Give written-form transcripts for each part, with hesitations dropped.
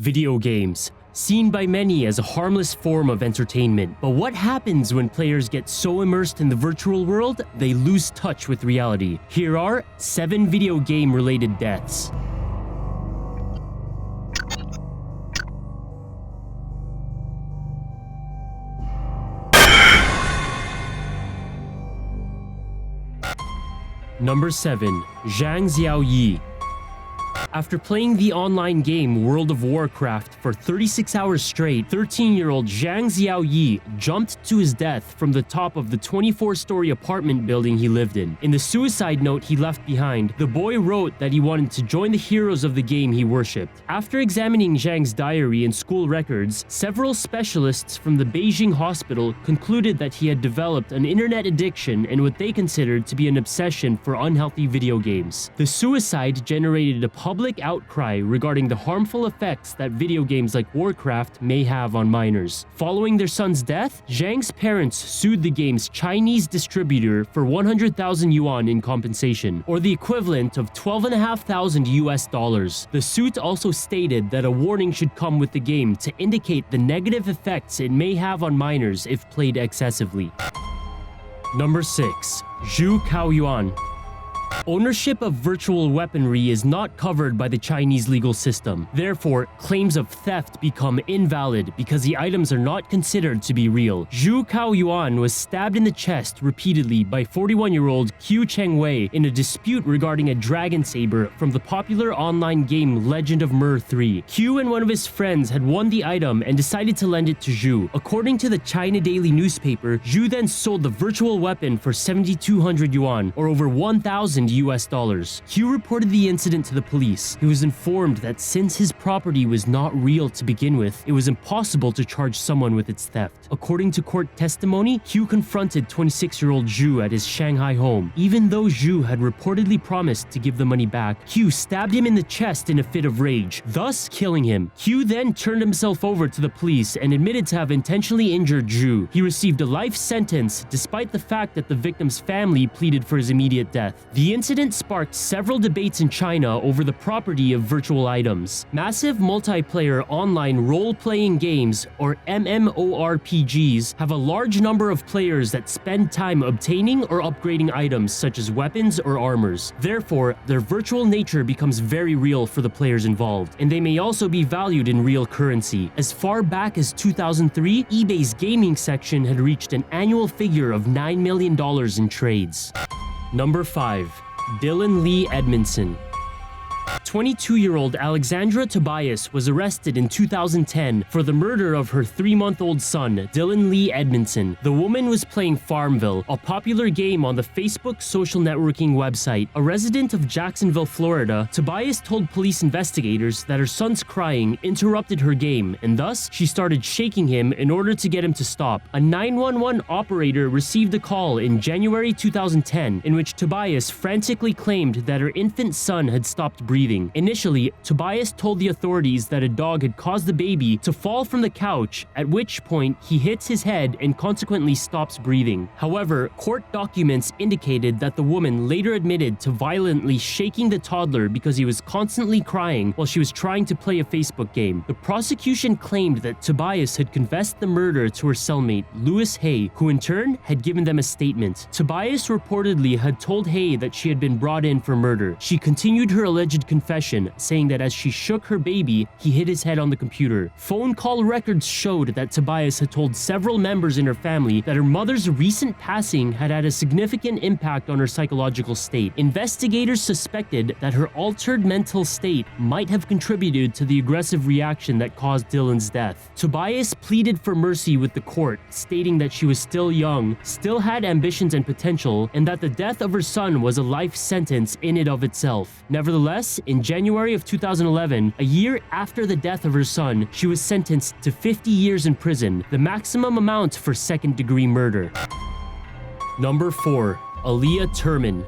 Video games, seen by many as a harmless form of entertainment. But what happens when players get so immersed in the virtual world, they lose touch with reality? Here are 7 video game-related deaths. Number 7. Zhang Xiaoyi. After playing the online game World of Warcraft for 36 hours straight, 13-year-old Zhang Xiaoyi jumped to his death from the top of the 24-story apartment building he lived in. In the suicide note he left behind, the boy wrote that he wanted to join the heroes of the game he worshipped. After examining Zhang's diary and school records, several specialists from the Beijing hospital concluded that he had developed an internet addiction and what they considered to be an obsession for unhealthy video games. The suicide generated a public outcry regarding the harmful effects that video games like Warcraft may have on minors. Following their son's death, Zhang's parents sued the game's Chinese distributor for 100,000 yuan in compensation, or the equivalent of $12,500 US. The suit also stated that a warning should come with the game to indicate the negative effects it may have on minors if played excessively. Number 6. Zhu Caoyuan. Ownership of virtual weaponry is not covered by the Chinese legal system. Therefore, claims of theft become invalid because the items are not considered to be real. Zhu Caoyuan was stabbed in the chest repeatedly by 41-year-old Qiu Chengwei in a dispute regarding a dragon saber from the popular online game Legend of Mir 3. Qiu and one of his friends had won the item and decided to lend it to Zhu. According to the China Daily newspaper, Zhu then sold the virtual weapon for 7,200 yuan, or over $1,000 US. Qiu reported the incident to the police. He was informed that since his property was not real to begin with, it was impossible to charge someone with its theft. According to court testimony, Qiu confronted 26-year-old Zhu at his Shanghai home. Even though Zhu had reportedly promised to give the money back, Qiu stabbed him in the chest in a fit of rage, thus killing him. Qiu then turned himself over to the police and admitted to have intentionally injured Zhu. He received a life sentence despite the fact that the victim's family pleaded for his immediate death. The incident sparked several debates in China over the property of virtual items. Massive multiplayer online role-playing games, or MMORPGs, have a large number of players that spend time obtaining or upgrading items such as weapons or armors. Therefore, their virtual nature becomes very real for the players involved, and they may also be valued in real currency. As far back as 2003, eBay's gaming section had reached an annual figure of $9 million in trades. Number 5. Dylan Lee Edmondson. 22-year-old Alexandra Tobias was arrested in 2010 for the murder of her 3-month-old son, Dylan Lee Edmondson. The woman was playing Farmville, a popular game on the Facebook social networking website. A resident of Jacksonville, Florida, Tobias told police investigators that her son's crying interrupted her game, and thus she started shaking him in order to get him to stop. A 911 operator received a call in January 2010 in which Tobias frantically claimed that her infant son had stopped breathing. Initially, Tobias told the authorities that a dog had caused the baby to fall from the couch, at which point he hits his head and consequently stops breathing. However, court documents indicated that the woman later admitted to violently shaking the toddler because he was constantly crying while she was trying to play a Facebook game. The prosecution claimed that Tobias had confessed the murder to her cellmate, Louis Hay, who in turn had given them a statement. Tobias reportedly had told Hay that she had been brought in for murder. She continued her alleged confession, saying that as she shook her baby, he hit his head on the computer. Phone call records showed that Tobias had told several members in her family that her mother's recent passing had had a significant impact on her psychological state. Investigators suspected that her altered mental state might have contributed to the aggressive reaction that caused Dylan's death. Tobias pleaded for mercy with the court, stating that she was still young, still had ambitions and potential, and that the death of her son was a life sentence in and of itself. Nevertheless, in January of 2011, a year after the death of her son, she was sentenced to 50 years in prison, the maximum amount for second-degree murder. Number 4. Aaliyah Turman.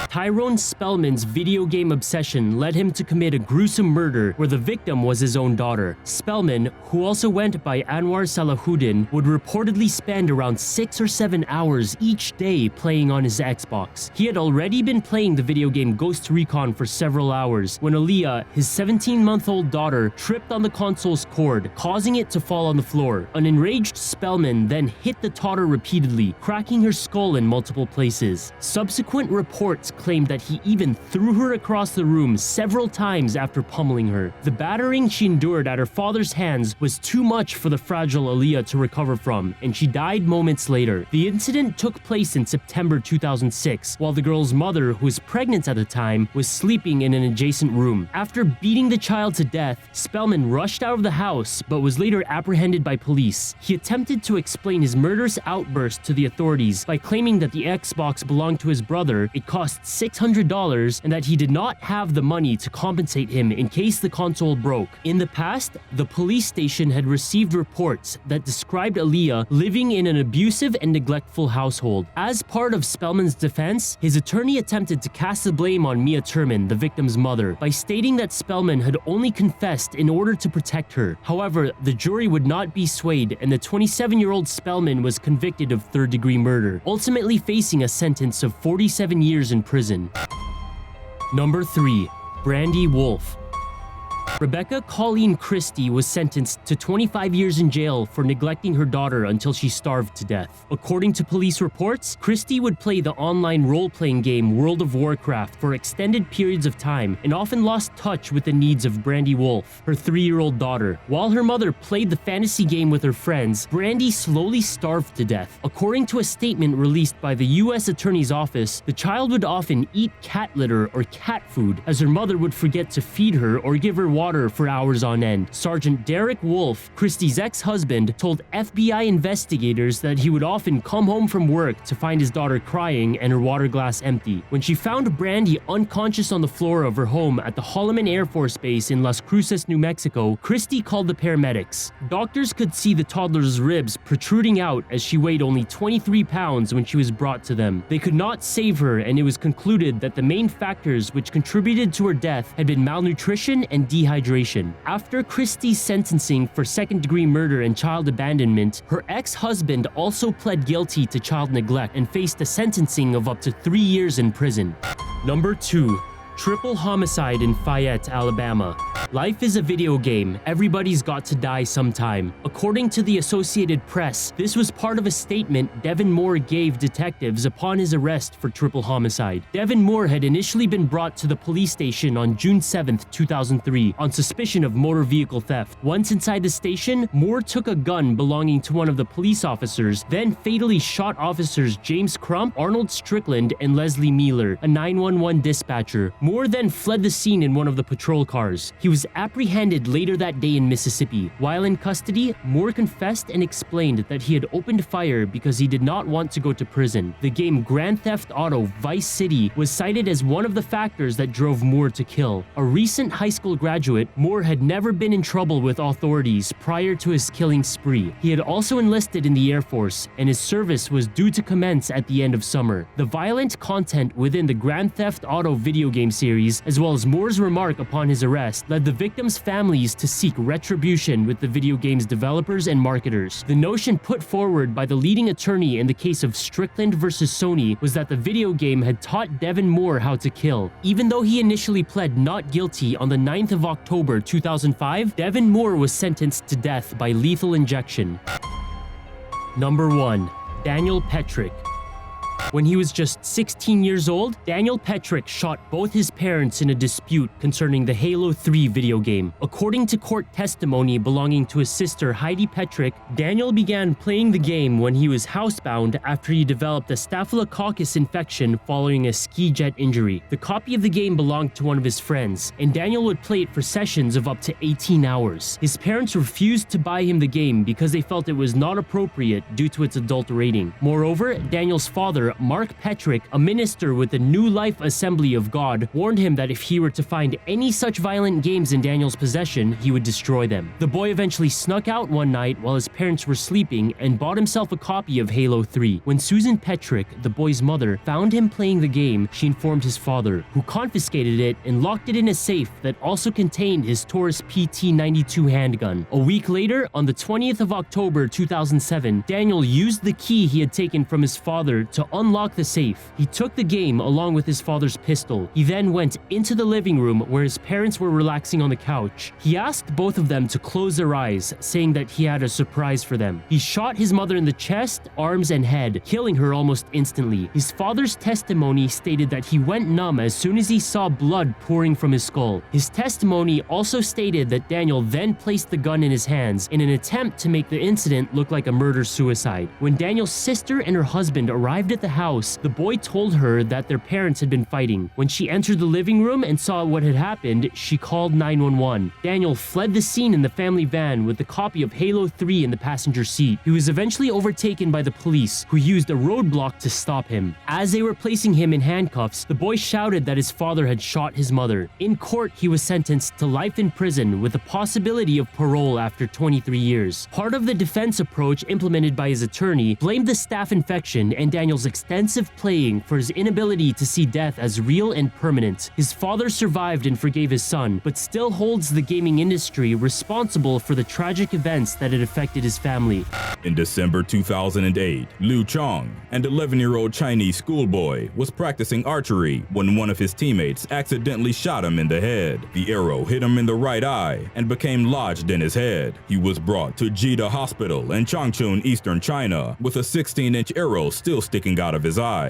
Tyrone Spellman's video game obsession led him to commit a gruesome murder where the victim was his own daughter. Spellman, who also went by Anwar Salahuddin, would reportedly spend around 6 or 7 hours each day playing on his Xbox. He had already been playing the video game Ghost Recon for several hours when Aaliyah, his 17-month-old daughter, tripped on the console's cord, causing it to fall on the floor. An enraged Spellman then hit the toddler repeatedly, cracking her skull in multiple places. Subsequent reports claimed that he even threw her across the room several times after pummeling her. The battering she endured at her father's hands was too much for the fragile Aaliyah to recover from, and she died moments later. The incident took place in September 2006, while the girl's mother, who was pregnant at the time, was sleeping in an adjacent room. After beating the child to death, Spellman rushed out of the house but was later apprehended by police. He attempted to explain his murderous outburst to the authorities by claiming that the Xbox belonged to his brother, it cost $600, and that he did not have the money to compensate him in case the console broke. In the past, the police station had received reports that described Aaliyah living in an abusive and neglectful household. As part of Spellman's defense, his attorney attempted to cast the blame on Mia Thurman, the victim's mother, by stating that Spellman had only confessed in order to protect her. However, the jury would not be swayed, and the 27-year-old Spellman was convicted of third-degree murder, ultimately facing a sentence of 47 years in prison. Number 3. Brandy Wolf. Rebecca Colleen Christie was sentenced to 25 years in jail for neglecting her daughter until she starved to death. According to police reports, Christie would play the online role-playing game World of Warcraft for extended periods of time and often lost touch with the needs of Brandy Wolf, her 3-year-old daughter. While her mother played the fantasy game with her friends, Brandy slowly starved to death. According to a statement released by the U.S. Attorney's Office, the child would often eat cat litter or cat food, as her mother would forget to feed her or give her water for hours on end. Sergeant Derek Wolf, Christie's ex-husband, told FBI investigators that he would often come home from work to find his daughter crying and her water glass empty. When she found Brandy unconscious on the floor of her home at the Holloman Air Force Base in Las Cruces, New Mexico, Christie called the paramedics. Doctors could see the toddler's ribs protruding out as she weighed only 23 pounds when she was brought to them. They could not save her, and it was concluded that the main factors which contributed to her death had been malnutrition and dehydration. After Christie's sentencing for second-degree murder and child abandonment, her ex-husband also pled guilty to child neglect and faced a sentencing of up to 3 years in prison. Number 2. Triple homicide in Fayette, Alabama. Life is a video game. Everybody's got to die sometime. According to the Associated Press, this was part of a statement Devin Moore gave detectives upon his arrest for triple homicide. Devin Moore had initially been brought to the police station on June 7, 2003 on suspicion of motor vehicle theft. Once inside the station, Moore took a gun belonging to one of the police officers, then fatally shot officers James Crump, Arnold Strickland, and Leslie Mealer, a 911 dispatcher. Moore then fled the scene in one of the patrol cars. He was apprehended later that day in Mississippi. While in custody, Moore confessed and explained that he had opened fire because he did not want to go to prison. The game Grand Theft Auto Vice City was cited as one of the factors that drove Moore to kill. A recent high school graduate, Moore had never been in trouble with authorities prior to his killing spree. He had also enlisted in the Air Force, and his service was due to commence at the end of summer. The violent content within the Grand Theft Auto video game series, as well as Moore's remark upon his arrest, led the victims' families to seek retribution with the video game's developers and marketers. The notion put forward by the leading attorney in the case of Strickland versus Sony was that the video game had taught Devin Moore how to kill. Even though he initially pled not guilty on the 9th of October 2005, Devin Moore was sentenced to death by lethal injection. Number 1. Daniel Petrick. When he was just 16 years old, Daniel Petrick shot both his parents in a dispute concerning the Halo 3 video game. According to court testimony belonging to his sister Heidi Petrick, Daniel began playing the game when he was housebound after he developed a staphylococcus infection following a ski jet injury. The copy of the game belonged to one of his friends, and Daniel would play it for sessions of up to 18 hours. His parents refused to buy him the game because they felt it was not appropriate due to its adult rating. Moreover, Daniel's father father, Mark Petrick, a minister with the New Life Assembly of God, warned him that if he were to find any such violent games in Daniel's possession, he would destroy them. The boy eventually snuck out one night while his parents were sleeping and bought himself a copy of Halo 3. When Susan Petrick, the boy's mother, found him playing the game, she informed his father, who confiscated it and locked it in a safe that also contained his Taurus PT-92 handgun. A week later, on the 20th of October 2007, Daniel used the key he had taken from his father to unlock the safe. He took the game along with his father's pistol. He then went into the living room where his parents were relaxing on the couch. He asked both of them to close their eyes, saying that he had a surprise for them. He shot his mother in the chest, arms, and head, killing her almost instantly. His father's testimony stated that he went numb as soon as he saw blood pouring from his skull. His testimony also stated that Daniel then placed the gun in his hands in an attempt to make the incident look like a murder-suicide. When Daniel's sister and her husband arrived at the house, the boy told her that their parents had been fighting. When she entered the living room and saw what had happened, she called 911. Daniel fled the scene in the family van with a copy of Halo 3 in the passenger seat. He was eventually overtaken by the police, who used a roadblock to stop him. As they were placing him in handcuffs, the boy shouted that his father had shot his mother. In court, he was sentenced to life in prison with the possibility of parole after 23 years. Part of the defense approach implemented by his attorney blamed the staph infection and Daniel's extensive playing for his inability to see death as real and permanent. His father survived and forgave his son, but still holds the gaming industry responsible for the tragic events that had affected his family. In December 2008, Liu Chong, an 11-year-old Chinese schoolboy, was practicing archery when one of his teammates accidentally shot him in the head. The arrow hit him in the right eye and became lodged in his head. He was brought to Jida Hospital in Changchun, eastern China, with a 16-inch arrow still sticking out of his eye.